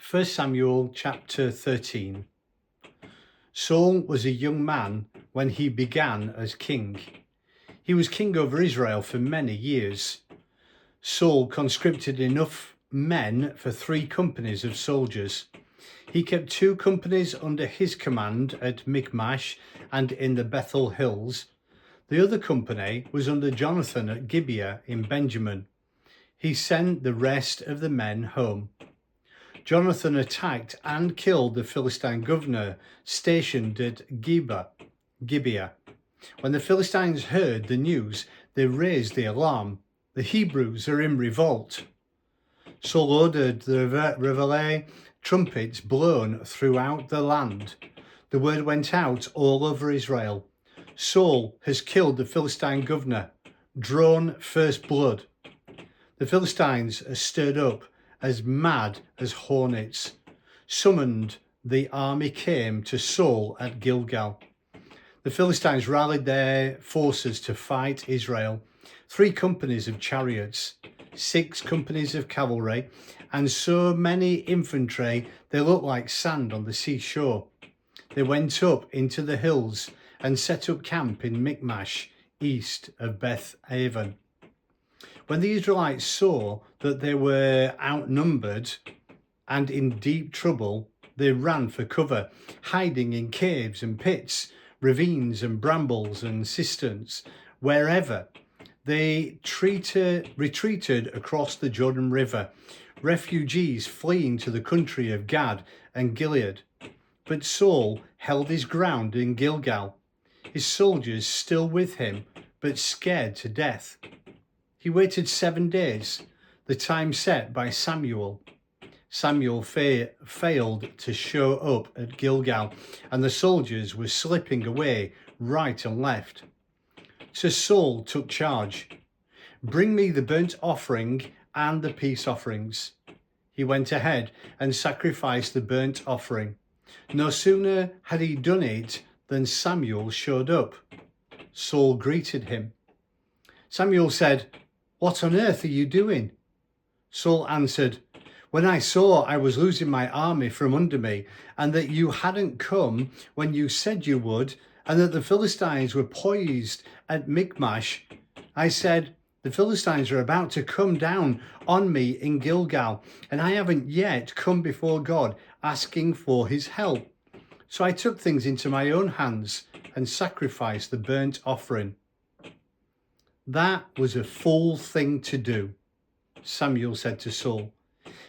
1 Samuel chapter 13. Saul was a young man when he began as king. He was king over Israel for many years. Saul conscripted enough men for 3 companies of soldiers. He kept 2 companies under his command at Micmash and in the Bethel hills. The other company was under Jonathan at Gibeah in Benjamin. He sent the rest of the men home. Jonathan attacked and killed the Philistine governor stationed at Gibeah. When the Philistines heard the news, they raised the alarm. The Hebrews are in revolt. Saul ordered the reveille trumpets blown throughout the land. The word went out all over Israel. Saul has killed the Philistine governor, drawn first blood. The Philistines are stirred up as mad as hornets. Summoned, the army came to Saul at Gilgal. The Philistines rallied their forces to fight Israel. 3 companies of chariots, 6 companies of cavalry, and so many infantry they looked like sand on the seashore. They went up into the hills and set up camp in Micmash, east of Beth Aven. When the Israelites saw that they were outnumbered and in deep trouble, they ran for cover, hiding in caves and pits, ravines and brambles and cisterns, wherever. They retreated across the Jordan River, refugees fleeing to the country of Gad and Gilead. But Saul held his ground in Gilgal, his soldiers still with him, but scared to death. He waited 7 days, the time set by Samuel. Samuel failed to show up at Gilgal, and the soldiers were slipping away right and left. So Saul took charge. Bring me the burnt offering and the peace offerings. He went ahead and sacrificed the burnt offering. No sooner had he done it than Samuel showed up. Saul greeted him. Samuel said, "What on earth are you doing?" Saul answered, "When I saw I was losing my army from under me, and that you hadn't come when you said you would, and that the Philistines were poised at Micmash, I said, the Philistines are about to come down on me in Gilgal, and I haven't yet come before God asking for his help. So I took things into my own hands and sacrificed the burnt offering." "That was a fool thing to do," Samuel said to Saul.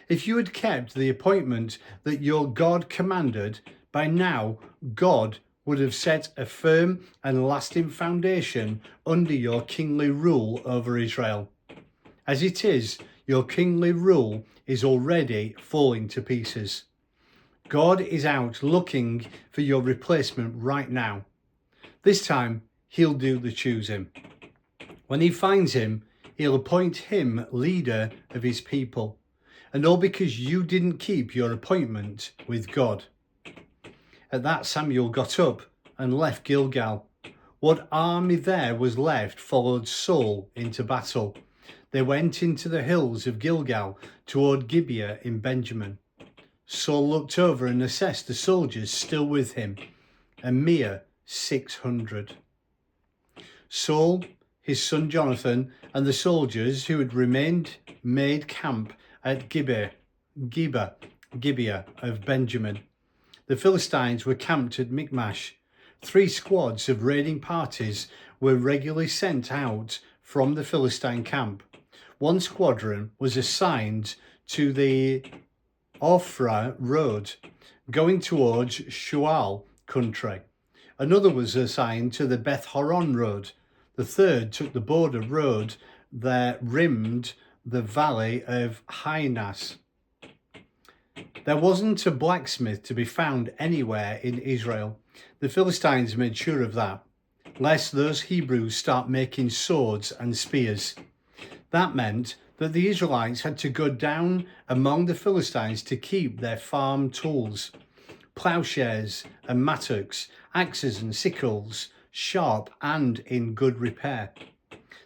"If you had kept the appointment that your God commanded, by now God would have set a firm and lasting foundation under your kingly rule over Israel. As it is, your kingly rule is already falling to pieces. God is out looking for your replacement right now. This time, he'll do the choosing. When he finds him, he'll appoint him leader of his people, and all because you didn't keep your appointment with God." At that, Samuel got up and left Gilgal. What army there was left followed Saul into battle. They went into the hills of Gilgal toward Gibeah in Benjamin. Saul looked over and assessed the soldiers still with him, a mere 600. Saul, his son Jonathan, and the soldiers who had remained made camp at Gibeah of Benjamin. The Philistines were camped at Micmash. 3 squads of raiding parties were regularly sent out from the Philistine camp. 1 squadron was assigned to the Ophrah road, going towards Shual country. Another was assigned to the Beth Horon road. The 3rd took the border road that rimmed the Valley of Hyenas. There wasn't a blacksmith to be found anywhere in Israel. The Philistines made sure of that, lest those Hebrews start making swords and spears. That meant that the Israelites had to go down among the Philistines to keep their farm tools, plowshares and mattocks, axes and sickles, sharp and in good repair.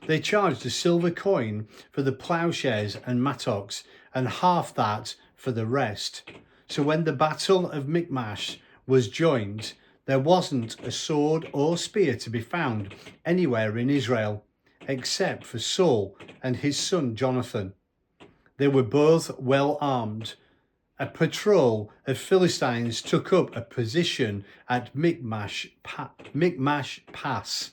They charged a silver coin for the plowshares and mattocks, and half that for the rest. So when the battle of Micmash was joined, there wasn't a sword or spear to be found anywhere in Israel, except for Saul and his son Jonathan. They were both well armed. A patrol of Philistines took up a position at Micmash Pass.